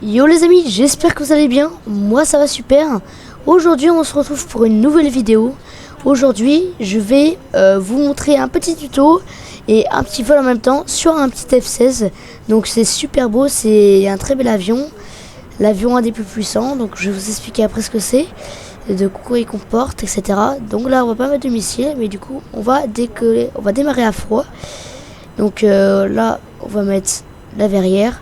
Yo les amis, j'espère que vous allez bien, moi ça va super. Aujourd'hui on se retrouve pour une nouvelle vidéo. Aujourd'hui je vais vous montrer un petit tuto et un petit vol en même temps sur un petit F-16. Donc c'est super beau, c'est un très bel avion. L'avion un des plus puissants, donc je vais vous expliquer après ce que c'est, de quoi il comporte, etc. Donc là on va pas mettre de missile, mais du coup on va décoller, on va démarrer à froid. Donc là on va mettre la verrière.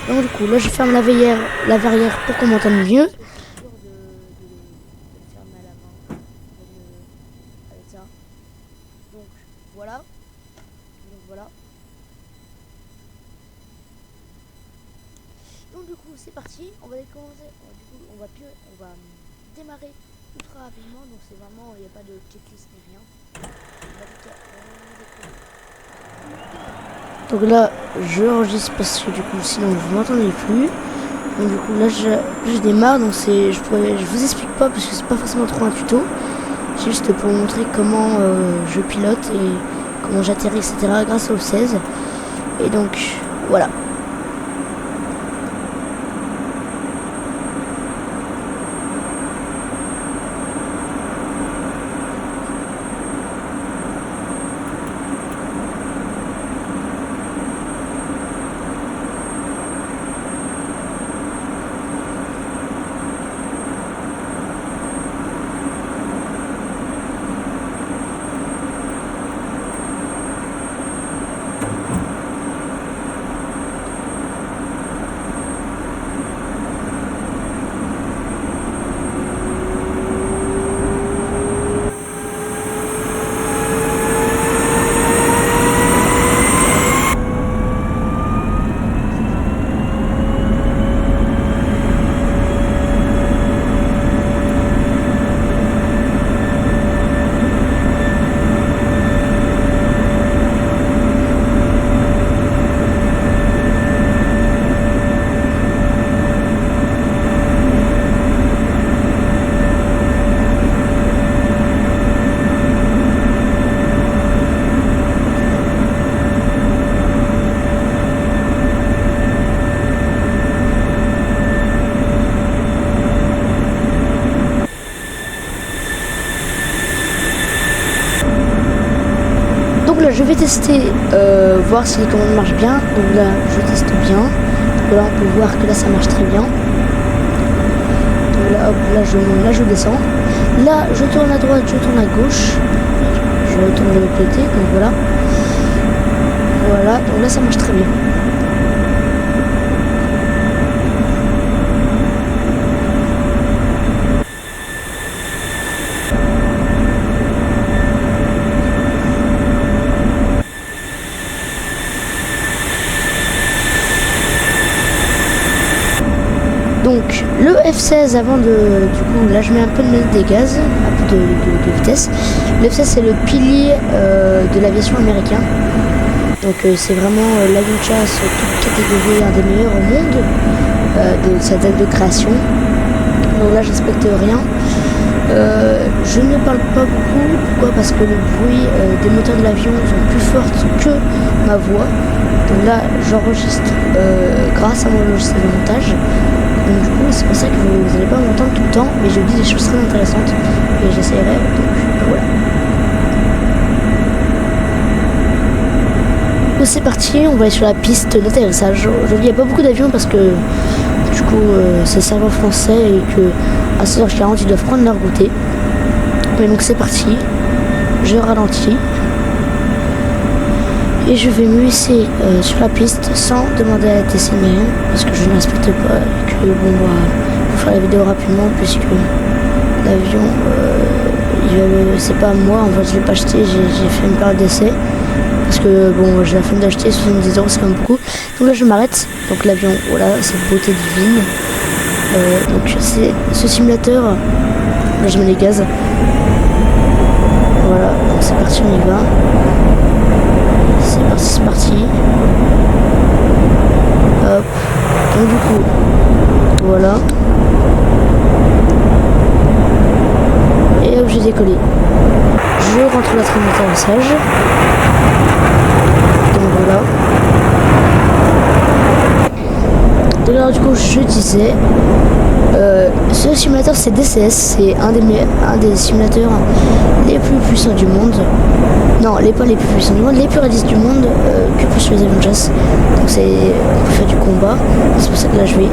Donc du coup là je ferme la verrière pour qu'on m'entende mieux. Donc voilà. Donc du coup c'est parti, on va commencer. Du coup on va démarrer ultra rapidement, donc c'est vraiment, il n'y a pas de checklist ni rien. Donc là je enregistre parce que du coup sinon vous m'entendez plus. Donc du coup là je démarre, donc je vous explique pas parce que c'est pas forcément trop un tuto. C'est juste pour vous montrer comment je pilote et comment j'atterris, etc. grâce au F-16. Et donc voilà. Donc là je vais tester, voir si les commandes marchent bien. Donc là je teste bien. Donc là on peut voir que là ça marche très bien. Donc là hop, là je monte, là je descends. Là je tourne à droite, je tourne à gauche. Je retourne de l'autre côté, donc voilà. Voilà, donc là ça marche très bien. Donc le F-16 avant du coup là je mets un peu de manette des gaz, un peu de vitesse. Le F-16 c'est le pilier de l'aviation américain. Donc c'est vraiment l'avion de chasse toute catégorie, un des meilleurs au monde de sa date de création. Donc là j'inspecte rien. Je ne parle pas beaucoup, pourquoi? Parce que le bruit des moteurs de l'avion sont plus fortes que ma voix. Donc là j'enregistre grâce à mon logiciel de montage. Donc du coup c'est pour ça que vous n'allez pas m'entendre tout le temps, mais je dis des choses très intéressantes et j'essaierai, donc voilà. Donc c'est parti, on va aller sur la piste d'atterrissage. Aujourd'hui il n'y a pas beaucoup d'avions parce que du coup c'est serveur français et que à 16h40 ils doivent prendre leur goûter. Mais donc c'est parti, je ralentis. Et je vais me laisser sur la piste sans demander à la TC ni rien, parce que je ne respecte pas et que bon on va faire la vidéo rapidement puisque l'avion c'est pas moi, en fait je l'ai pas acheté, j'ai fait une période d'essai parce que bon j'ai la flemme d'acheter, 70 € c'est quand même beaucoup. Donc là je m'arrête, donc l'avion, voilà, cette beauté divine. Donc c'est ce simulateur, là je mets les gaz. Voilà, donc c'est parti, on y va. C'est parti. Hop. Donc du coup, voilà. j'ai décollé. Je rentre la traîne d'atterrissage. Donc voilà. Donc alors du coup je disais, ce simulateur c'est DCS, c'est un des simulateurs les plus puissants du monde. Non, pas les plus puissants du monde, les plus réalistes du monde que pour sur les Avengers. Donc on peut faire du combat. C'est pour ça que là je vais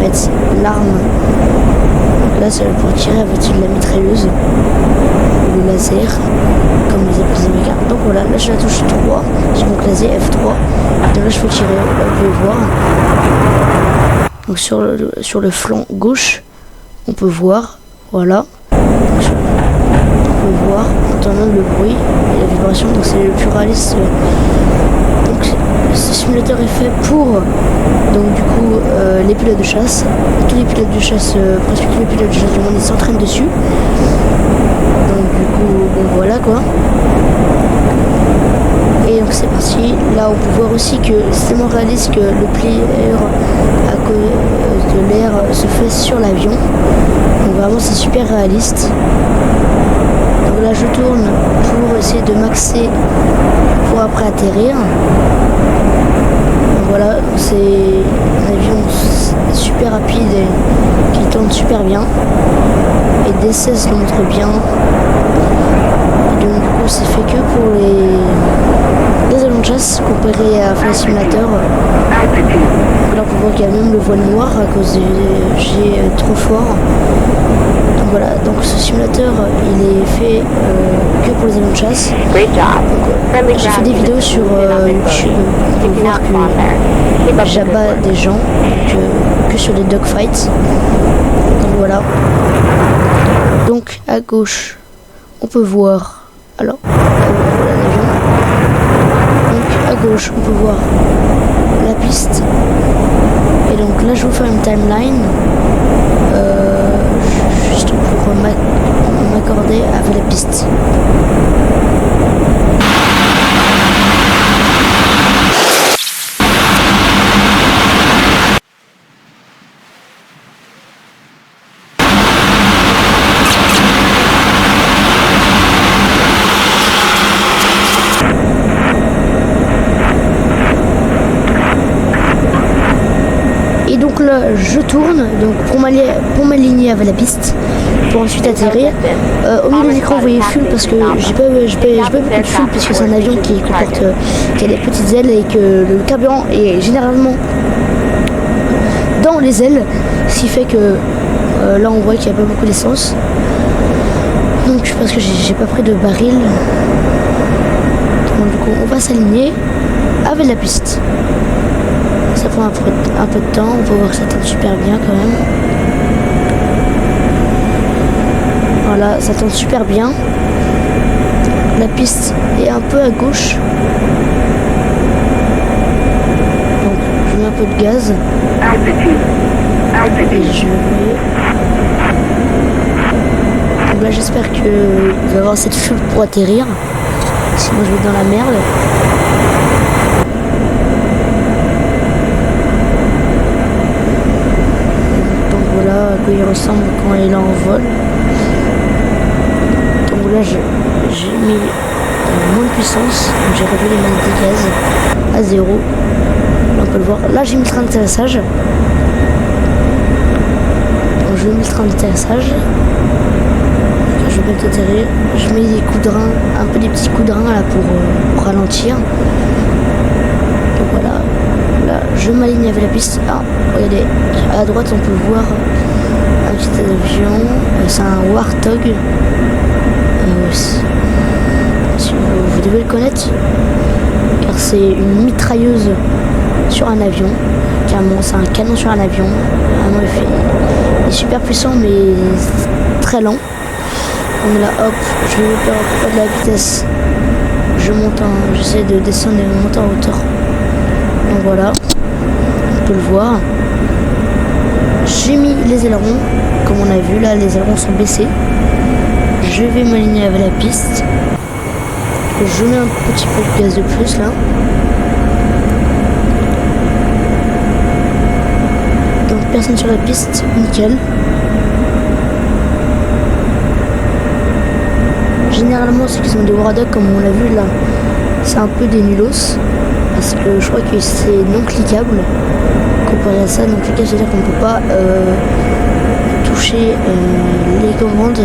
mettre l'arme. Donc là c'est pour tirer avec la mitrailleuse ou le laser, comme les appellent les américains. Donc voilà, là je la touche 3 sur mon clavier F3. Donc là je peux tirer, là vous pouvez voir. Donc sur le flanc gauche, on peut voir, voilà. On peut voir, on entend même le bruit et la vibration, donc c'est le plus réaliste. Donc ce simulateur est fait pour, donc du coup, les pilotes de chasse. Tous les pilotes de chasse, presque tous les pilotes de chasse du monde, ils s'entraînent dessus. Donc du coup, bon voilà quoi. Et donc c'est parti. Là on peut voir aussi que c'est tellement réaliste que le player à cause de l'air se fait sur l'avion. Donc vraiment c'est super réaliste. Donc là je tourne pour essayer de maxer pour après atterrir. Donc voilà, c'est un avion super rapide et qui tourne super bien. Et DCS le montre bien. Et donc du coup c'est fait que pour les avions de chasse comparé à Flight Simulator. Là on peut voir qu'il y a même le voile noir à cause du G trop fort. Donc voilà, donc ce simulateur il est fait que pour les avions de chasse. Donc j'ai fait des vidéos sur YouTube pour voir que j'abats des gens que sur des dogfights. Donc voilà. Donc à gauche on peut voir, alors l'avion. Donc à gauche on peut voir la piste. Et donc là je vais vous faire une timeline juste pour m'accorder avec la piste. Et donc là je tourne donc pour m'aligner avec la piste pour ensuite atterrir. Au milieu de l'écran vous voyez fuel parce que j'ai pas beaucoup de fuel puisque c'est un avion qui a des petites ailes et que le carburant est généralement dans les ailes, ce qui fait que là on voit qu'il n'y a pas beaucoup d'essence. Donc parce que j'ai pas pris de baril. Donc du coup on va s'aligner avec la piste. Ça prend un peu de temps, on peut voir que ça tourne super bien quand même. Voilà, ça tourne super bien. La piste est un peu à gauche. Donc je mets un peu de gaz. Et je vais... Donc là j'espère que vous allez avoir cette fuel pour atterrir. Sinon je vais être dans la merde. À quoi il ressemble quand il est en vol. Donc là j'ai mis moins de puissance, j'ai réduit les manques de gaz à 0. Là on peut le voir. Là j'ai mis le train d'atterrissage. Donc je mets le train d'atterrissage. Je vais bientôt atterrir. Je mets des coups de rein, un peu des petits coups de rein là pour ralentir. Donc voilà. Là je m'aligne avec la piste. Ah regardez, à droite on peut voir un petit avion, c'est un Warthog. Si vous devez le connaître, car c'est une mitrailleuse sur un avion. Carrément, c'est un canon sur un avion. Vraiment, il est super puissant, mais très lent. Donc là, hop, je vais faire pas de la vitesse. J'essaie de descendre et de monter en hauteur. Donc voilà, on peut le voir. J'ai mis les ailerons, comme on a vu là, les ailerons sont baissés. Je vais m'aligner avec la piste. Je mets un petit peu de gaz de plus là. Donc personne sur la piste, nickel. généralement ceux qui sont des Wardogs comme on l'a vu là, c'est un peu des nulos. Parce que je crois que c'est non cliquable comparé à ça. Non cliquable, c'est-à-dire qu'on ne peut pas toucher les commandes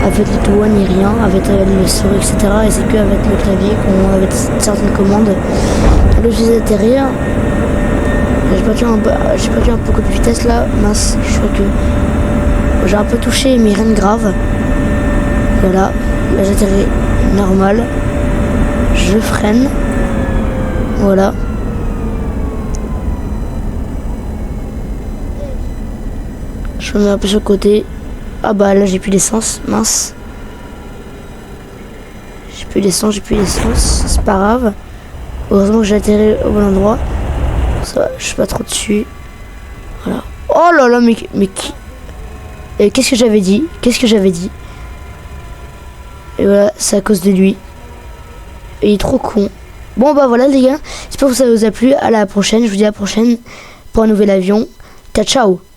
avec les doigts ni rien, avec le souris, etc. Et c'est qu'avec le clavier qu'on avec certaines commandes. Le faisais atterrir. J'ai perdu un peu de vitesse là, mince, je crois que j'ai un peu touché mais rien de grave. Voilà, là j'atterris normal. Je freine. Voilà. Je me mets un peu sur le côté. Ah bah là j'ai plus d'essence, mince. J'ai plus d'essence, c'est pas grave. Heureusement que j'ai atterri au bon endroit. Ça va, je suis pas trop dessus. Voilà. Oh là là, mais qui... qu'est-ce que j'avais dit? Et voilà, c'est à cause de lui. Et il est trop con. Bon bah voilà les gars, j'espère que ça vous a plu. À la prochaine, je vous dis à la prochaine pour un nouvel avion. Ciao ciao.